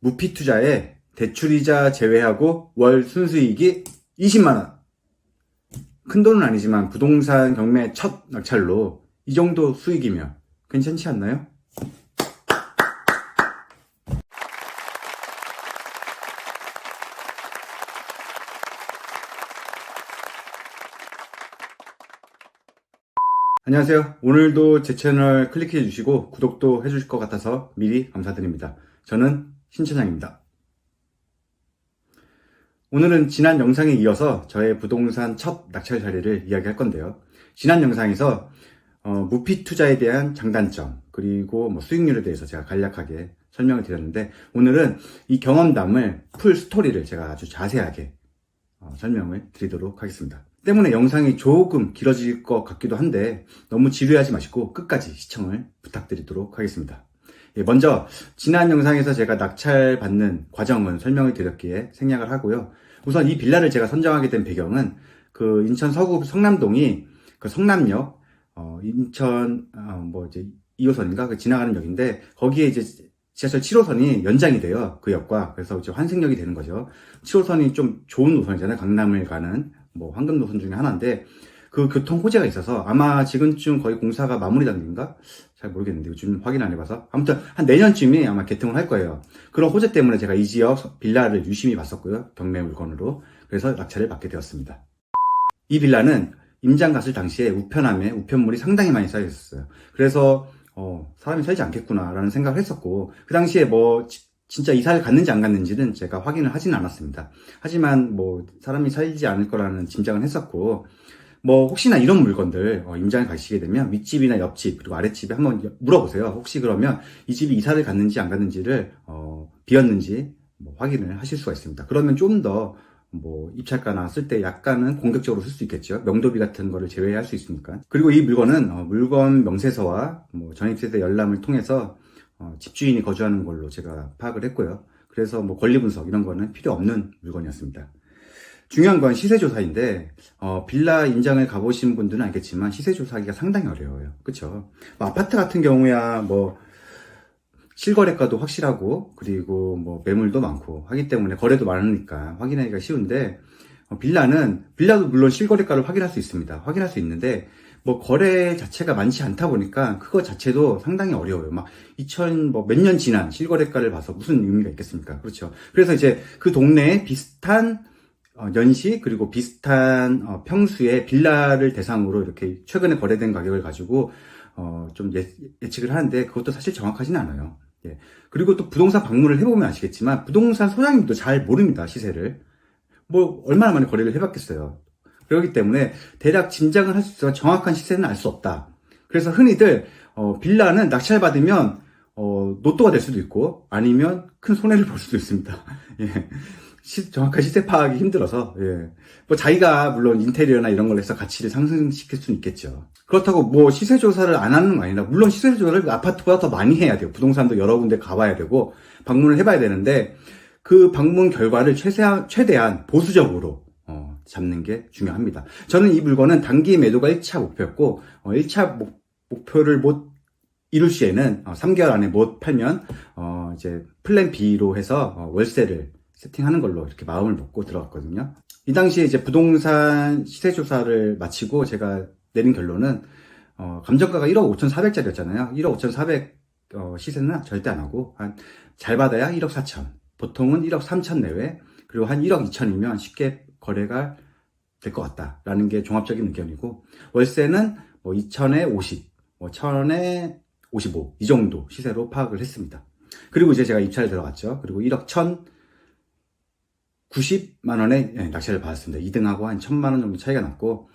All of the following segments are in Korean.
무피 투자에 대출이자 제외하고 월 순수이익이 20만원. 큰돈은 아니지만 부동산 경매 첫 낙찰로 이 정도 수익이면 괜찮지 않나요? 안녕하세요. 오늘도 제 채널 클릭해 주시고 구독도 해 주실 것 같아서 미리 감사드립니다. 저는 신차장입니다. 오늘은 지난 영상에 이어서 저의 부동산 첫 낙찰 사례를 이야기할 건데요. 지난 영상에서 무피 투자에 대한 장단점 그리고 수익률에 대해서 제가 간략하게 설명을 드렸는데, 오늘은 이 경험담을 풀 스토리를 제가 아주 자세하게 설명을 드리도록 하겠습니다. 때문에 영상이 조금 길어질 것 같기도 한데 너무 지루해하지 마시고 끝까지 시청을 부탁드리도록 하겠습니다. 먼저 지난 영상에서 제가 낙찰 받는 과정은 설명을 드렸기에 생략을 하고요. 우선 이 빌라를 제가 선정하게 된 배경은 그 인천 서구 성남동이 그 성남역 인천 이제 2호선인가 그 지나가는 역인데, 거기에 이제 지하철 7호선이 연장이 돼요. 그 역과. 그래서 이제 환승역이 되는 거죠. 7호선이 좀 좋은 노선이잖아요. 강남을 가는 황금 노선 중에 하나인데, 그 교통 호재가 있어서 아마 지금쯤 거의 공사가 마무리 단계인가? 잘 모르겠는데 요즘 확인 안 해봐서. 아무튼 한 내년쯤에 아마 개통을 할 거예요. 그런 호재 때문에 제가 이 지역 빌라를 유심히 봤었고요. 경매 물건으로. 그래서 낙찰을 받게 되었습니다. 이 빌라는 임장 갔을 당시에 우편함에 우편물이 상당히 많이 쌓여 있었어요. 그래서 사람이 살지 않겠구나 라는 생각을 했었고, 그 당시에 진짜 이사를 갔는지 안 갔는지는 제가 확인을 하지는 않았습니다. 하지만 사람이 살지 않을 거라는 짐작은 했었고, 혹시나 이런 물건들 임장을 가시게 되면 윗집이나 옆집 그리고 아랫집에 한번 물어보세요. 혹시 그러면 이 집이 이사를 갔는지 안 갔는지를 비었는지 확인을 하실 수가 있습니다. 그러면 좀 더 입찰가나 쓸 때 약간은 공격적으로 쓸 수 있겠죠. 명도비 같은 거를 제외할 수 있으니까. 그리고 이 물건은 물건 명세서와 전입세대 열람을 통해서 집주인이 거주하는 걸로 제가 파악을 했고요. 그래서 권리 분석 이런 거는 필요 없는 물건이었습니다. 중요한 건 시세조사인데, 빌라 임장을 가보신 분들은 알겠지만 시세조사하기가 상당히 어려워요. 그쵸? 아파트 같은 경우야 실거래가도 확실하고, 그리고 매물도 많고 하기 때문에 거래도 많으니까 확인하기가 쉬운데, 빌라도 물론 실거래가를 확인할 수 있습니다. 확인할 수 있는데, 거래 자체가 많지 않다 보니까 그거 자체도 상당히 어려워요. 몇 년 지난 실거래가를 봐서 무슨 의미가 있겠습니까? 그렇죠. 그래서 이제 그 동네에 비슷한 연시 그리고 비슷한 평수의 빌라를 대상으로 이렇게 최근에 거래된 가격을 가지고 좀 예측을 하는데, 그것도 사실 정확하진 않아요. 예. 그리고 또 부동산 방문을 해보면 아시겠지만 부동산 소장님도 잘 모릅니다. 시세를. 얼마나 많이 거래를 해봤겠어요. 그렇기 때문에 대략 짐작을 할 수 있지만 정확한 시세는 알 수 없다. 그래서 흔히들 빌라는 낙찰받으면 노또가 될 수도 있고 아니면 큰 손해를 볼 수도 있습니다. 예. 정확한 시세 파악이 힘들어서, 예. 자기가 물론 인테리어나 이런 걸 해서 가치를 상승시킬 수는 있겠죠. 그렇다고 시세 조사를 안 하는 건 아니라, 물론 시세 조사를 아파트보다 더 많이 해야 돼요. 부동산도 여러 군데 가봐야 되고 방문을 해봐야 되는데, 그 방문 결과를 최대한 보수적으로 잡는 게 중요합니다. 저는 이 물건은 단기 매도가 1차 목표였고, 1차 목표를 못 이룰 시에는 3개월 안에 못 팔면 이제 플랜 B로 해서 월세를 세팅하는 걸로 이렇게 마음을 먹고 들어갔거든요. 이 당시에 이제 부동산 시세 조사를 마치고 제가 내린 결론은 감정가가 1억 5,400짜리였잖아요. 1억 5,400 시세는 절대 안 하고 잘 받아야 1억 4천, 보통은 1억 3천 내외, 그리고 한 1억 2천이면 쉽게 거래가 될 것 같다라는 게 종합적인 의견이고, 월세는 2천에 50, 1천에 55 이 정도 시세로 파악을 했습니다. 그리고 이제 제가 입찰에 들어갔죠. 그리고 1억 1,090만 원에 낙찰을 받았습니다. 2등하고 한 1,000만 원 정도 차이가 났고,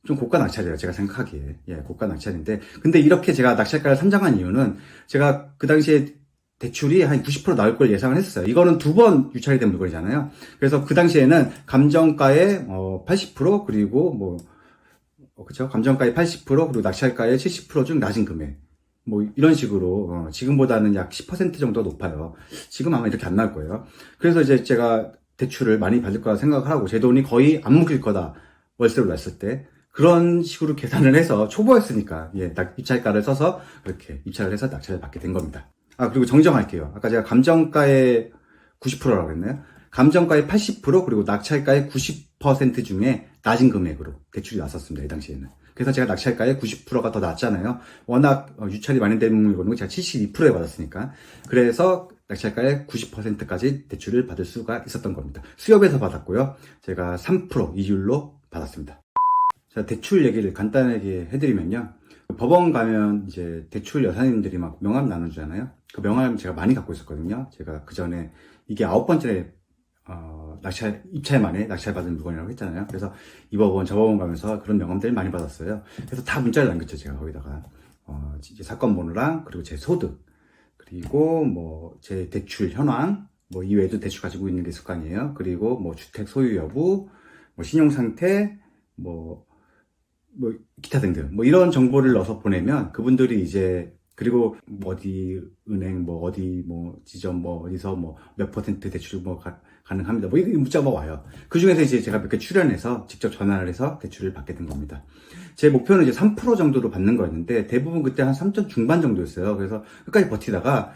좀 고가 낙찰이에요. 제가 생각하기에. 예, 고가 낙찰인데. 근데 이렇게 제가 낙찰가를 선정한 이유는, 제가 그 당시에 대출이 한 90% 나올 걸 예상을 했었어요. 이거는 2번 유찰이 된 물건이잖아요. 그래서 그 당시에는 감정가의 80% 그리고 그쵸? 감정가의 80% 그리고 낙찰가의 70%중 낮은 금액. 이런 식으로 지금보다는 약 10% 정도 높아요. 지금 아마 이렇게 안 나올 거예요. 그래서 이제 제가 대출을 많이 받을 거라 생각을 하고, 제 돈이 거의 안 묶일 거다, 월세로 냈을 때. 그런 식으로 계산을 해서, 초보였으니까 입찰가를 써서 그렇게 입찰을 해서 낙찰을 받게 된 겁니다. 그리고 정정할게요. 아까 제가 감정가의 90%라고 했나요? 감정가의 80% 그리고 낙찰가의 90% 중에 낮은 금액으로 대출이 나왔었습니다. 이 당시에는. 그래서 제가 낙찰가의 90%가 더 낮잖아요. 워낙 유찰이 많이 된 물건이고 제가 72%에 받았으니까. 그래서 낙찰가의 90%까지 대출을 받을 수가 있었던 겁니다. 수협에서 받았고요. 제가 3% 이율로 받았습니다. 자, 대출 얘기를 간단하게 해드리면요. 법원 가면 이제 대출 여사님들이 막 명함 나눠주잖아요. 그 명함 제가 많이 갖고 있었거든요. 제가 그 전에 이게 9번째 입찰 만에 낙찰받은 물건이라고 했잖아요. 그래서 이 법원 저 법원 가면서 그런 명함들 많이 받았어요. 그래서 다 문자를 남겼죠. 제가 거기다가 이제 사건 번호랑 그리고 제 소득 그리고 뭐 제 대출 현황 뭐 이외에도 대출 가지고 있는 게 있을 거 아니에요. 그리고 뭐 주택 소유 여부 뭐 신용 상태 뭐 기타 등등 뭐 이런 정보를 넣어서 보내면 그분들이 이제 그리고 뭐 어디 은행 뭐 어디 뭐 지점 뭐 어디서 뭐 몇 퍼센트 대출 뭐 가능합니다. 뭐 이런 문자가 와요. 그 중에서 이제 제가 몇 개 출연해서 직접 전화를 해서 대출을 받게 된 겁니다. 제 목표는 이제 3% 정도로 받는 거였는데 대부분 그때 한 3점 중반 정도였어요. 그래서 끝까지 버티다가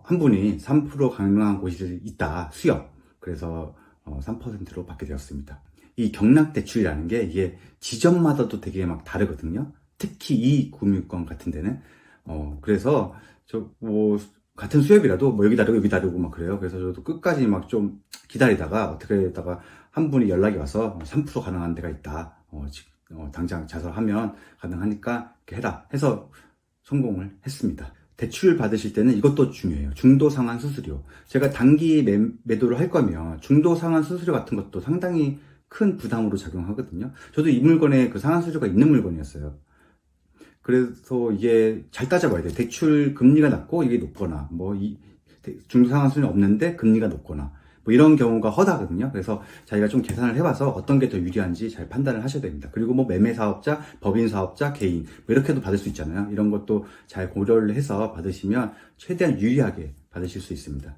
한 분이 3% 가능한 곳이 있다 수협. 그래서 3%로 받게 되었습니다. 이 경락대출이라는 게 이게 지점마다도 되게 막 다르거든요. 특히 이 금융권 같은 데는 그래서 같은 수협이라도 뭐 여기 다르고 여기 다르고 막 그래요. 그래서 저도 끝까지 막 좀 기다리다가 어떻게 하다가 한 분이 연락이 와서 3% 가능한 데가 있다. 당장 자살하면 가능하니까 이렇게 해라 해서 성공을 했습니다. 대출 받으실 때는 이것도 중요해요. 중도 상환 수수료. 제가 단기 매도를 할 거면 중도 상환 수수료 같은 것도 상당히 큰 부담으로 작용하거든요. 저도 이 물건에 그 상환 수수료가 있는 물건이었어요. 그래서 이게 잘 따져봐야 돼요. 대출 금리가 낮고 이게 높거나 중도 상환 수수료는 없는데 금리가 높거나 뭐 이런 경우가 허다거든요. 그래서 자기가 좀 계산을 해봐서 어떤 게 더 유리한지 잘 판단을 하셔야 됩니다. 그리고 뭐 매매 사업자, 법인 사업자, 개인 뭐 이렇게도 받을 수 있잖아요. 이런 것도 잘 고려를 해서 받으시면 최대한 유리하게 받으실 수 있습니다.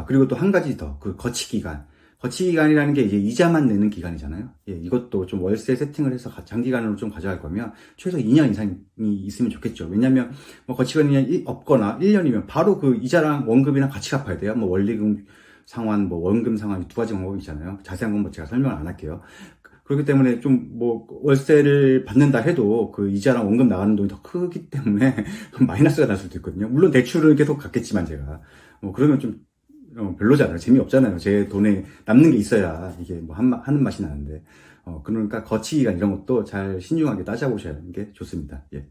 그리고 또 한 가지 더, 그 거치 기간. 거치 기간이라는 게 이제 이자만 내는 기간이잖아요. 예, 이것도 좀 월세 세팅을 해서 장기간으로 좀 가져갈 거면 최소 2년 이상이 있으면 좋겠죠. 왜냐면 뭐 거치 기간이 없거나 1년이면 바로 그 이자랑 원금이랑 같이 갚아야 돼요. 뭐 원리금 상환, 뭐 원금 상환 두 가지 방법이 있잖아요. 자세한 건 뭐 제가 설명을 안 할게요. 그렇기 때문에 좀 뭐 월세를 받는다 해도 그 이자랑 원금 나가는 돈이 더 크기 때문에 마이너스가 날 수도 있거든요. 물론 대출은 계속 갚겠지만 제가 그러면 좀 별로잖아요. 재미없잖아요. 제 돈에 남는 게 있어야 이게 뭐 하는 맛이 나는데 그러니까 거치기간 이런 것도 잘 신중하게 따져보시는 게 좋습니다. 예.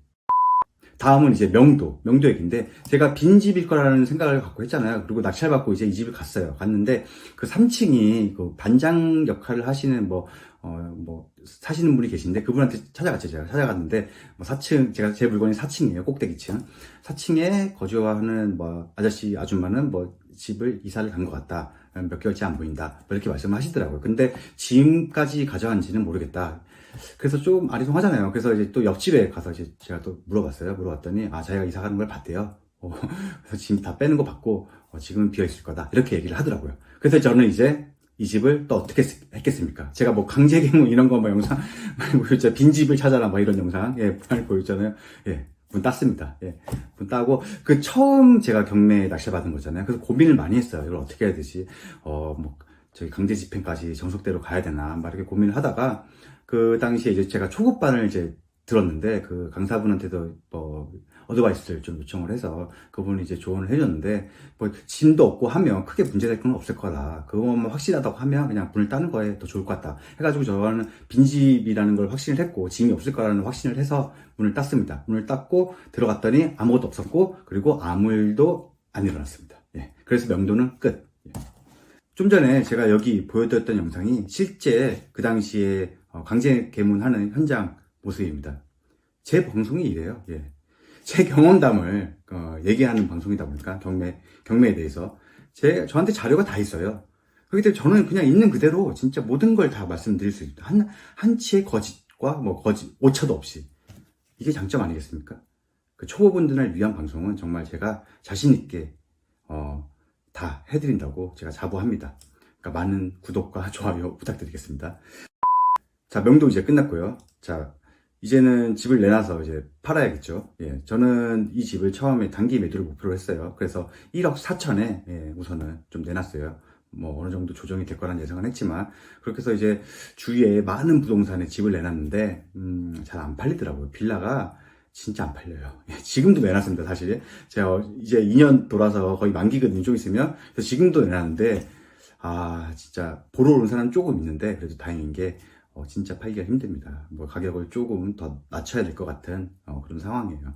다음은 이제 명도 얘기인데, 제가 빈집일 거라는 생각을 갖고 했잖아요. 그리고 낙찰받고 이제 이 집을 갔는데, 그 3층이 그 반장 역할을 하시는 사시는 분이 계신데, 그분한테 찾아갔죠. 제가 찾아갔는데, 4층, 제 물건이 4층이에요. 꼭대기층. 4층에 거주하는 아저씨, 아줌마는 집을 이사를 간 것 같다. 몇 개월째 안 보인다. 이렇게 말씀을 하시더라고요. 근데 지금까지 가져간지는 모르겠다. 그래서 좀 아리송하잖아요. 그래서 이제 또 옆집에 가서 이제 제가 또 물어봤어요. 물어봤더니, 자기가 이사 가는 걸 봤대요. 그래서 짐 다 빼는 거 봤고, 지금은 비어있을 거다. 이렇게 얘기를 하더라고요. 그래서 저는 이제 이 집을 또 어떻게 했겠습니까? 제가 강제개문 이런 거 영상, 보였죠. 빈집을 찾아라 이런 영상, 많이 보였잖아요. 문 땄습니다. 문 따고, 처음 제가 경매 낚시 받은 거잖아요. 그래서 고민을 많이 했어요. 이걸 어떻게 해야 되지? 저희 강제 집행까지 정석대로 가야 되나? 이렇게 고민을 하다가, 그 당시에 이제 제가 초급반을 이제 들었는데, 그 강사분한테도 어드바이스를 좀 요청을 해서 그분이 이제 조언을 해줬는데, 짐도 없고 하면 크게 문제될 건 없을 거다. 그거만 확실하다고 하면 그냥 문을 따는 거에 더 좋을 것 같다. 해가지고 저는 빈집이라는 걸 확신을 했고, 짐이 없을 거라는 확신을 해서 문을 땄습니다. 문을 땄고 들어갔더니 아무것도 없었고, 그리고 아무 일도 안 일어났습니다. 그래서 명도는 끝. 좀 전에 제가 여기 보여드렸던 영상이 실제 그 당시에 강제 개문하는 현장 모습입니다. 제 방송이 이래요. 제 경험담을 얘기하는 방송이다 보니까 경매에 대해서 저한테 자료가 다 있어요. 그렇기 때문에 저는 그냥 있는 그대로 진짜 모든 걸 다 말씀드릴 수 있다. 한치의 거짓과 오차도 없이. 이게 장점 아니겠습니까? 그 초보분들을 위한 방송은 정말 제가 자신 있게 다 해드린다고 제가 자부합니다. 그러니까 많은 구독과 좋아요 부탁드리겠습니다. 자, 명도 이제 끝났고요. 자, 이제는 집을 내놔서 이제 팔아야겠죠. 예, 저는 이 집을 처음에 단기 매도를 목표로 했어요. 그래서 1억 4천에 예, 우선은 좀 내놨어요. 뭐 어느 정도 조정이 될 거란 예상은 했지만 그렇게 해서 이제 주위에 많은 부동산에 집을 내놨는데 잘 안 팔리더라고요. 빌라가 진짜 안 팔려요. 예, 지금도 내놨습니다. 사실 제가 이제 2년 돌아서 거의 만기거든요. 좀 있으면. 그래서 지금도 내놨는데 진짜 보러 오는 사람 조금 있는데 그래도 다행인 게 진짜 팔기가 힘듭니다. 뭐 가격을 조금 더 낮춰야 될 것 같은 그런 상황이에요.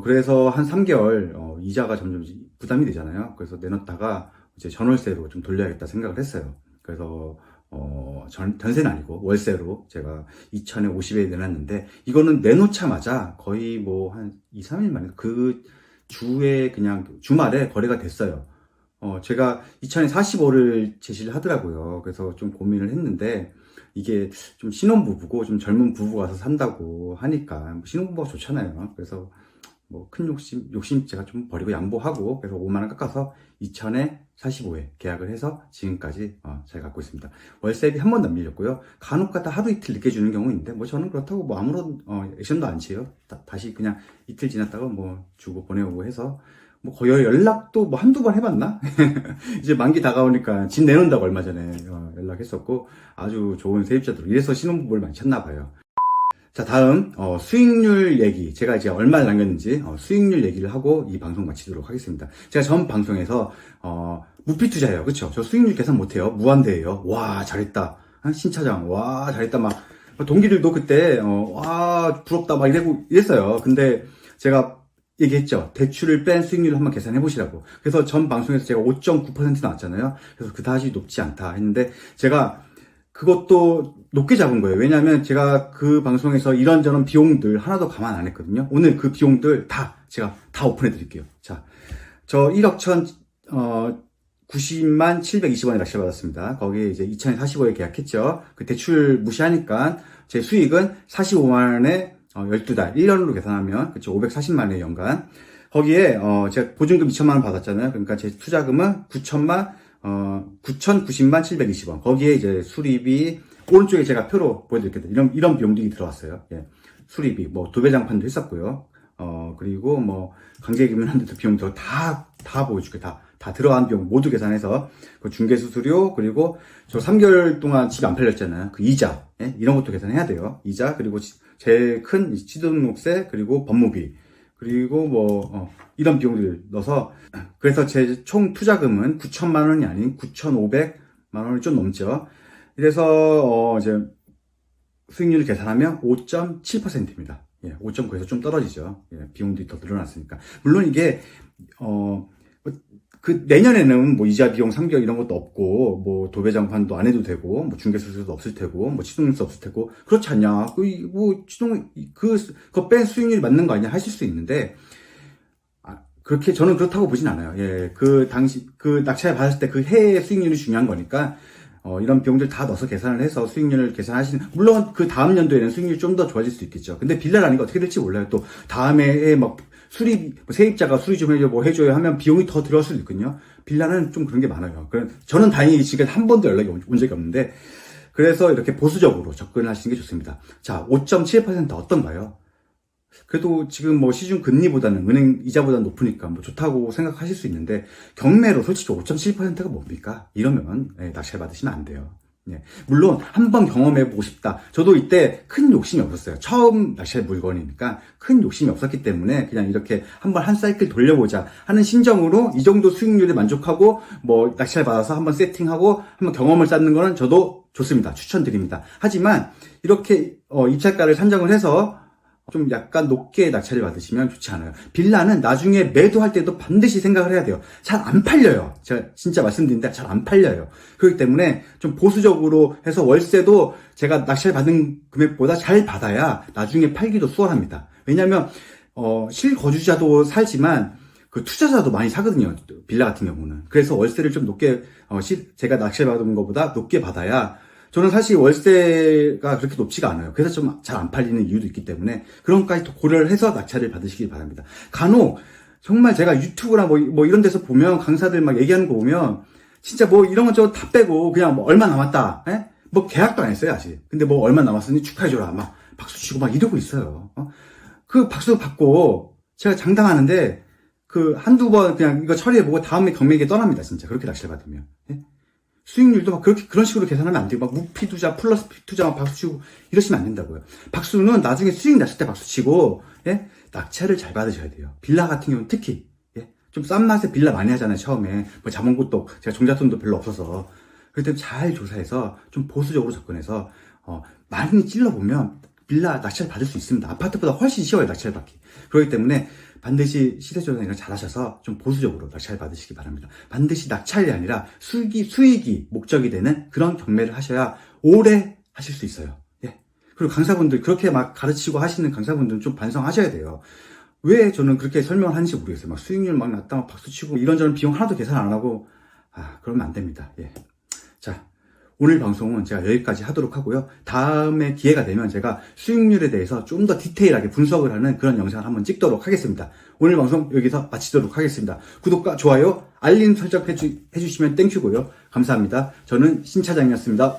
그래서 한 3개월 이자가 점점 부담이 되잖아요. 그래서 내놓다가 이제 전월세로 좀 돌려야겠다 생각을 했어요. 그래서 전세는 아니고 월세로 제가 2천에 50에 내놨는데 이거는 내놓자마자 거의 뭐 한 2, 3일 만에 그 주에 그냥 주말에 거래가 됐어요. 제가 2천에 45를 제시를 하더라고요. 그래서 좀 고민을 했는데 이게 좀 신혼부부고 좀 젊은 부부가 와서 산다고 하니까 뭐 신혼부부가 좋잖아요. 그래서 뭐 큰 욕심 제가 좀 버리고 양보하고 그래서 5만 원 깎아서 2천에 45에 계약을 해서 지금까지 잘 갖고 있습니다. 월세비 한 번도 안 밀렸고요. 간혹 가다 하루 이틀 늦게 주는 경우 있는데 뭐 저는 그렇다고 뭐 아무런 액션도 안 취해요. 다시 그냥 이틀 지났다가 뭐 주고 보내오고 해서 뭐 거의 연락도 뭐 한두 번 해봤나? 이제 만기 다가오니까 집 내놓는다고 얼마 전에 연락했었고 아주 좋은 세입자들 이래서 신혼부부를 많이 찾나 봐요. 자, 다음 수익률 얘기 제가 이제 얼마를 남겼는지 수익률 얘기를 하고 이 방송 마치도록 하겠습니다. 제가 전 방송에서 무피 투자예요. 그쵸? 저 수익률 계산 못해요. 무한대예요. 와 잘했다. 신차장 와 잘했다. 막 동기들도 그때 와 부럽다 막 이랬어요. 근데 제가 얘기했죠. 대출을 뺀 수익률을 한번 계산해 보시라고. 그래서 전 방송에서 제가 5.9% 나왔잖아요. 그래서 그다지 높지 않다 했는데 제가 그것도 높게 잡은 거예요. 왜냐하면 제가 그 방송에서 이런저런 비용들 하나도 감안 안 했거든요. 오늘 그 비용들 제가 다 오픈해 드릴게요. 자, 저 1억 90만 720원에 낚시 받았습니다. 거기에 이제 2천에 45에 계약했죠. 그 대출 무시하니까 제 수익은 45만 원에 12달, 1년으로 계산하면, 그쵸, 540만 원의 연간. 거기에, 제가 보증금 2천만 원 받았잖아요. 그러니까 제 투자금은 9,090만 720원. 거기에 이제 수리비, 오른쪽에 제가 표로 보여드릴게요. 이런 비용들이 들어왔어요. 예. 수리비, 뭐, 도배장판도 했었고요. 그리고 뭐, 강제기문한데도 비용도 다 보여줄게요. 다 들어간 비용 모두 계산해서, 그 중개수수료, 그리고 저 3개월 동안 집 안 팔렸잖아요. 그 이자, 예? 이런 것도 계산해야 돼요. 이자, 그리고 제일 큰 취등록세, 그리고 법무비, 그리고 뭐, 이런 비용들을 넣어서, 그래서 제 총 투자금은 9천만 원이 아닌 9,500만 원이 좀 넘죠. 이래서, 이제, 수익률을 계산하면 5.7%입니다. 예, 5.9에서 좀 떨어지죠. 예, 비용들이 더 늘어났으니까. 물론 이게, 내년에는 뭐 이자 비용 3개월 이런 것도 없고, 뭐 도배장판도 안 해도 되고, 뭐 중개수수료도 없을 테고, 뭐 취등록세 없을 테고, 그렇지 않냐. 그거 뺀 수익률이 맞는 거 아니냐 하실 수 있는데, 그렇게 저는 그렇다고 보진 않아요. 예, 낙찰 받았을 때 그 해의 수익률이 중요한 거니까, 이런 비용들 다 넣어서 계산을 해서 수익률을 계산하시는, 물론 그 다음 연도에는 수익률이 좀 더 좋아질 수 있겠죠. 근데 빌라라는 게 어떻게 될지 몰라요. 또 다음에 막 세입자가 수리 좀 해줘, 뭐 해줘야 하면 비용이 더 들어갈 수도 있거든요. 빌라는 좀 그런 게 많아요. 저는 다행히 지금 한 번도 연락이 온 적이 없는데, 그래서 이렇게 보수적으로 접근을 하시는 게 좋습니다. 자, 5.7% 어떤가요? 그래도 지금 뭐 시중 금리보다는 은행 이자보다 높으니까 뭐 좋다고 생각하실 수 있는데, 경매로 솔직히 5.7%가 뭡니까? 이러면 낙찰 받으시면 안 돼요. 예. 물론 한번 경험해보고 싶다. 저도 이때 큰 욕심이 없었어요. 처음 낙찰 물건이니까 큰 욕심이 없었기 때문에 그냥 이렇게 한번 한 사이클 돌려보자 하는 심정으로 이 정도 수익률에 만족하고 뭐 낙찰 받아서 한번 세팅하고 한번 경험을 쌓는 거는 저도 좋습니다. 추천드립니다. 하지만 이렇게 입찰가를 산정을 해서 좀 약간 높게 낙찰을 받으시면 좋지 않아요. 빌라는 나중에 매도할 때도 반드시 생각을 해야 돼요. 잘 안 팔려요. 제가 진짜 말씀드린데 잘 안 팔려요. 그렇기 때문에 좀 보수적으로 해서 월세도 제가 낙찰 받은 금액보다 잘 받아야 나중에 팔기도 수월합니다. 왜냐면 실거주자도 살지만 그 투자자도 많이 사거든요. 빌라 같은 경우는. 그래서 월세를 좀 높게 제가 낙찰 받은 것보다 높게 받아야, 저는 사실 월세가 그렇게 높지가 않아요. 그래서 좀 잘 안 팔리는 이유도 있기 때문에 그런 것까지 고려를 해서 낙찰을 받으시기 바랍니다. 간혹 정말 제가 유튜브나 뭐 이런 데서 보면 강사들 막 얘기하는 거 보면 진짜 뭐 이런 거 저 다 빼고 그냥 뭐 얼마 남았다, 뭐 계약도 안 했어요 아직. 근데 뭐 얼마 남았으니 축하해줘라, 막 박수 치고 막 이러고 있어요. 그 박수 받고 제가 장담하는데 그 한두 번 그냥 이거 처리해보고 다음에 경매에 떠납니다. 진짜 그렇게 낚시를 받으면. 예? 수익률도 막 그렇게 그런 식으로 계산하면 안 돼요. 막 무피 투자 플러스 피 투자 막 박수 치고 이러시면 안 된다고요. 박수는 나중에 수익 났을 때 박수 치고 예? 낙찰을 잘 받으셔야 돼요. 빌라 같은 경우는 특히 예? 좀 싼 맛에 빌라 많이 하잖아요. 처음에 뭐 자본금도 제가 종잣돈도 별로 없어서 그럴 때 잘 조사해서 좀 보수적으로 접근해서 많이 찔러보면 빌라 낙찰 받을 수 있습니다. 아파트보다 훨씬 쉬워요. 낙찰 받기. 그렇기 때문에 반드시 시세조사를 잘 하셔서 좀 보수적으로 낙찰 받으시기 바랍니다. 반드시 낙찰이 아니라 수익이 목적이 되는 그런 경매를 하셔야 오래 하실 수 있어요. 예. 그리고 강사분들 그렇게 막 가르치고 하시는 강사분들은 좀 반성하셔야 돼요. 왜 저는 그렇게 설명을 하는지 모르겠어요. 막 수익률 막 낮다 막 박수치고 이런저런 비용 하나도 계산 안 하고 그러면 안 됩니다. 예. 자, 오늘 방송은 제가 여기까지 하도록 하고요. 다음에 기회가 되면 제가 수익률에 대해서 좀 더 디테일하게 분석을 하는 그런 영상을 한번 찍도록 하겠습니다. 오늘 방송 여기서 마치도록 하겠습니다. 구독과 좋아요, 알림 설정 해주시면 땡큐고요. 감사합니다. 저는 신 차장이었습니다.